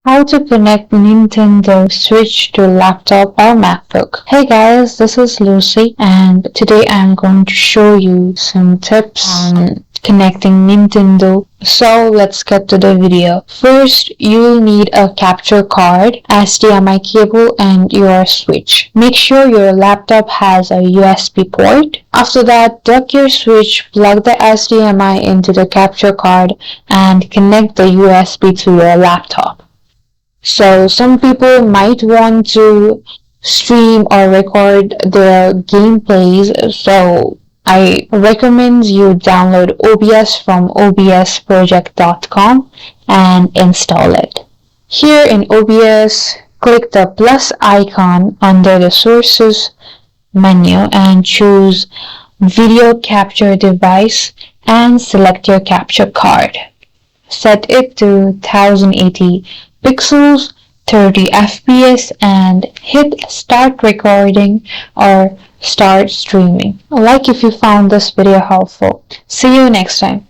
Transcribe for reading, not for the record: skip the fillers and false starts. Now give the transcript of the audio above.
How to connect Nintendo Switch to laptop or MacBook. Hey guys, this is Lucy and today I'm going to show you some tips on connecting Nintendo. So let's get to the video. First, you'll need a capture card, HDMI cable and your Switch. Make sure your laptop has a USB port. After that, dock your Switch, plug the HDMI into the capture card and connect the USB to your laptop. So some people might want to stream or record their gameplays, so I recommend you download OBS from obsproject.com and install it. Here in OBS, click the plus icon under the Sources menu and choose Video Capture Device and select your capture card. Set it to 1080 pixels, 30 FPS and hit start recording or start streaming. Like if you found this video helpful. See you next time.